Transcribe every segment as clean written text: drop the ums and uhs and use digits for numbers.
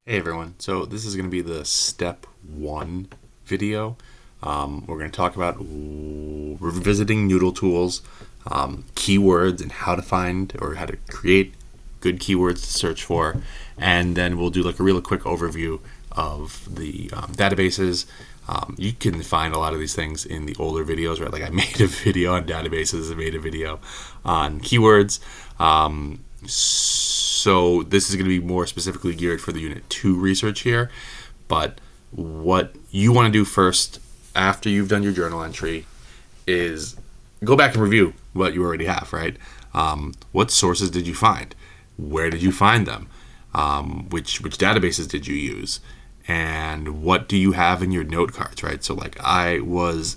Hey everyone, so this is going to be the step one video. We're going to talk about revisiting Noodletools, keywords and how to find or how to create good keywords to search for, and then we'll do like a real quick overview of the databases. You can find a lot of these things in the older videos, right? Like I made a video on databases, I made a video on keywords. So this is going to be more specifically geared for the Unit 2 research here. But what you want to do first after you've done your journal entry is go back and review what you already have, right? What sources did you find? Where did you find them? Which databases did you use? And what do you have in your note cards, right? So like I was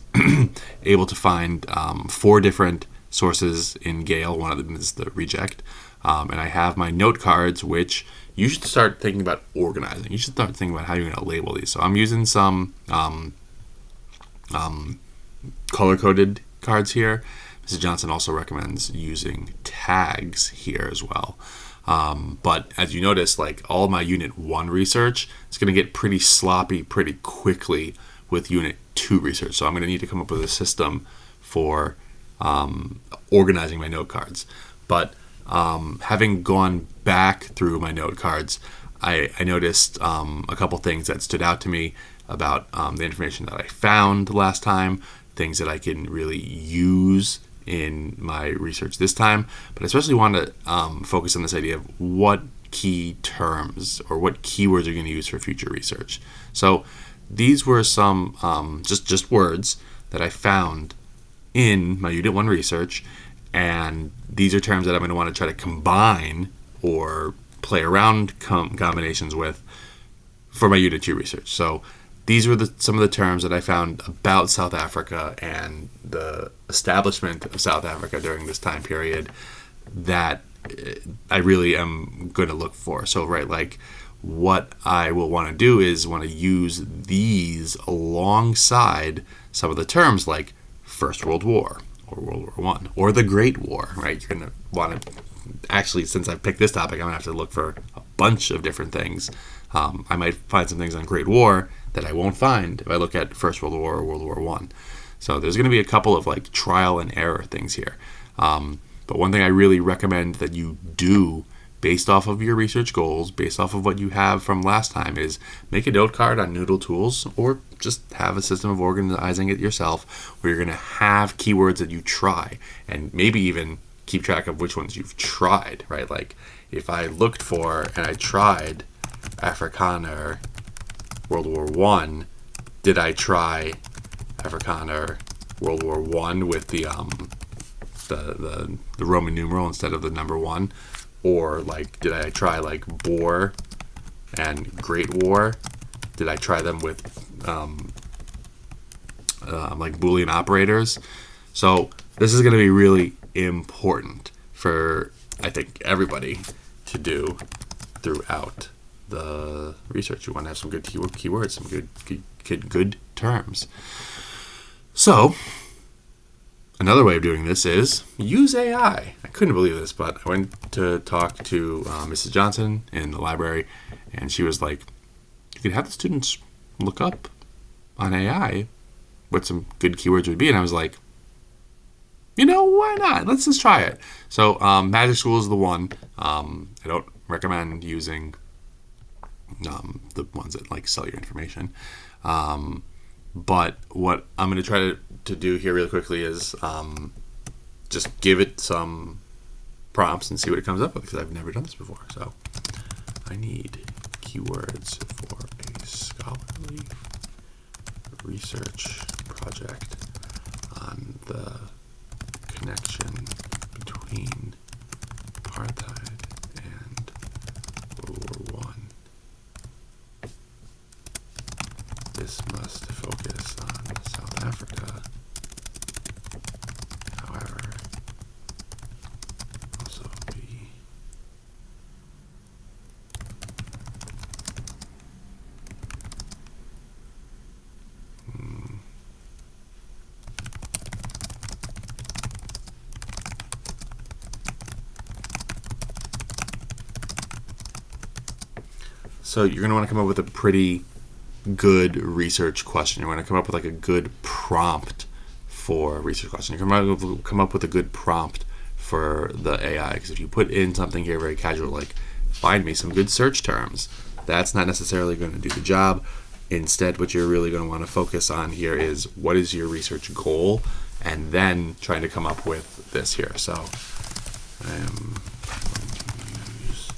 able to find 4 different sources in Gale. One of them is the reject. And I have my note cards, which you should start thinking about organizing. You should start thinking about how you're going to label these. So I'm using some color-coded cards here. Mrs. Johnson also recommends using tags here as well. But as you notice, like all my Unit 1 research is going to get pretty sloppy pretty quickly with Unit 2 research. So I'm going to need to come up with a system for organizing my note cards. But having gone back through my note cards, I noticed a couple things that stood out to me about the information that I found last time, things that I can really use in my research this time. But I especially want to focus on this idea of what key terms or what keywords you're going to use for future research. So these were some just words that I found in my Unit 1 research. And these are terms that I'm going to want to try to combine or play around combinations with for my Unit 2 research. So these were some of the terms that I found about South Africa and the establishment of South Africa during this time period that I really am going to look for. So, right, like what I will want to do is want to use these alongside some of the terms like First World War, or World War One, or the Great War, right? You're going to want to, actually, since I picked this topic, I'm going to have to look for a bunch of different things. I might find some things on Great War that I won't find if I look at First World War or World War One. So there's going to be a couple of like trial and error things here. But one thing I really recommend that you do based off of your research goals, based off of what you have from last time, is make a note card on Noodletools, or just have a system of organizing it yourself where you're going to have keywords that you try, and maybe even keep track of which ones you've tried, right? Like if I looked for and I tried Afrikaner World War One, did I try Afrikaner World War One with the Roman numeral instead of the number 1? Or like, did I try like Boer and Great War? Did I try them with like Boolean operators? So this is going to be really important for, I think, everybody to do throughout the research. You want to have some good keywords, some good terms. So another way of doing this is use AI. I couldn't believe this, but I went to talk to Mrs. Johnson in the library, and she was like, you could have the students look up on AI what some good keywords would be. And I was like, why not? Let's just try it. So Magic School is the one. I don't recommend using the ones that like sell your information. But what I'm going to try to do here really quickly is just give it some prompts and see what it comes up with, because I've never done this before. So I need keywords for a scholarly research project on the connection between apartheid and World War One. This must focus on South Africa. However, also be So you're going to want to come up with a pretty good research question. You're going to come up with like a good prompt for a research question. You're going to come up with a good prompt for the AI, because if you put in something here very casual, like find me some good search terms, that's not necessarily going to do the job. Instead, what you're really going to want to focus on here is what is your research goal, and then trying to come up with this here. So I am going to use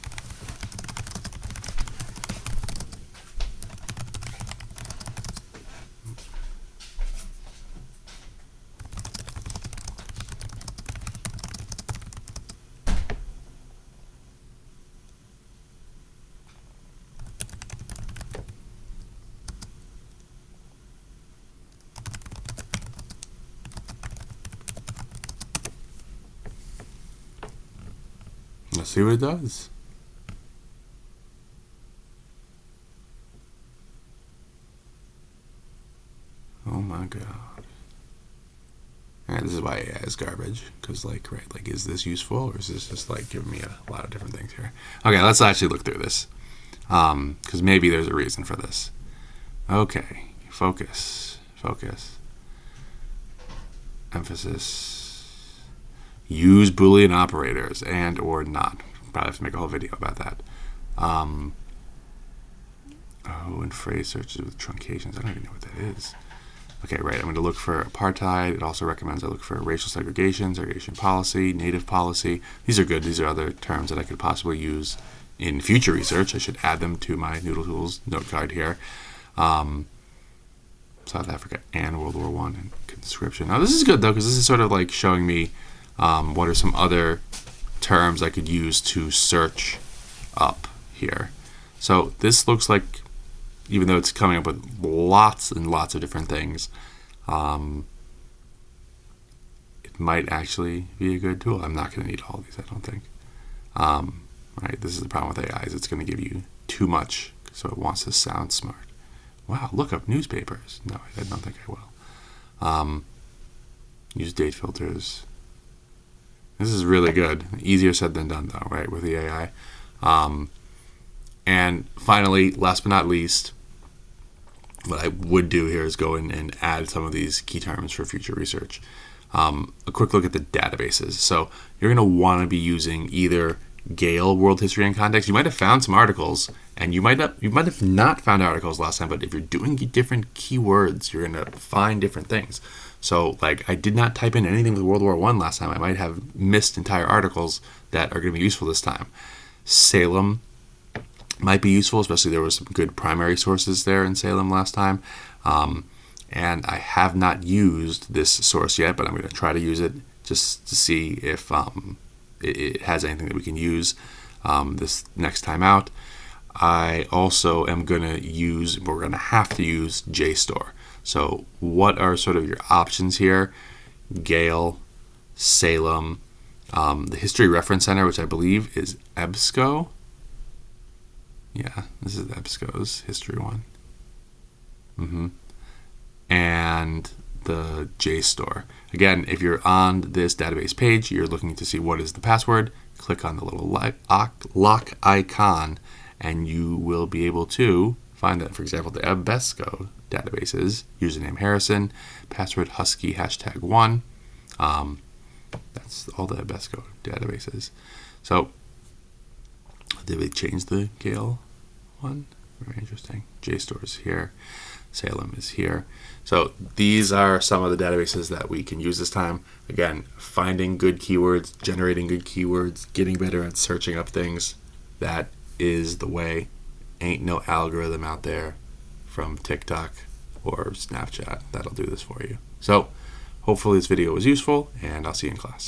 let's see what it does. Oh my god. And this is why AI is garbage, because like, right, like, is this useful, or is this just like giving me a lot of different things here? Okay, let's actually look through this, because maybe there's a reason for this. Okay, focus, emphasis. Use Boolean operators and or not. Probably have to make a whole video about that. Oh, and phrase searches with truncations. I don't even know what that is. Okay, right. I'm going to look for apartheid. It also recommends I look for racial segregation policy, native policy. These are good. These are other terms that I could possibly use in future research. I should add them to my Noodletools note card here. South Africa and World War I and conscription. Now this is good though, because this is sort of like showing me what are some other terms I could use to search up here. So this looks like, even though it's coming up with lots and lots of different things, it might actually be a good tool. I'm not going to need all these, I don't think. Right, this is the problem with AI, is it's going to give you too much, so it wants to sound smart. Wow, look up newspapers. No, I don't think I will. Use date filters. This is really good. Easier said than done, though, right, with the AI. And finally, last but not least, what I would do here is go in and add some of these key terms for future research. A quick look at the databases. So you're going to want to be using either Gale World History and Context. You might have found some articles, and you might have not found articles last time, but if you're doing different keywords, you're going to find different things. So, like, I did not type in anything with World War I last time. I might have missed entire articles that are going to be useful this time. Salem might be useful, especially there were some good primary sources there in Salem last time. And I have not used this source yet, but I'm going to try to use it just to see if it has anything that we can use this next time out. I also am going to use, we're going to have to use JSTOR. So what are sort of your options here? Gale, Salem, the History Reference Center, which I believe is EBSCO. Yeah, this is EBSCO's history one. And the JSTOR. Again, if you're on this database page, you're looking to see what is the password, click on the little lock icon, and you will be able to find that. For example, the EBSCO databases, username Harrison, password Husky #1. That's all the EBSCO databases. So, did we change the Gale one? Very interesting. JSTOR is here. Salem is here. So these are some of the databases that we can use this time. Again, finding good keywords, generating good keywords, getting better at searching up things. That is the way. Ain't no algorithm out there from TikTok or Snapchat that'll do this for you. So hopefully this video was useful, and I'll see you in class.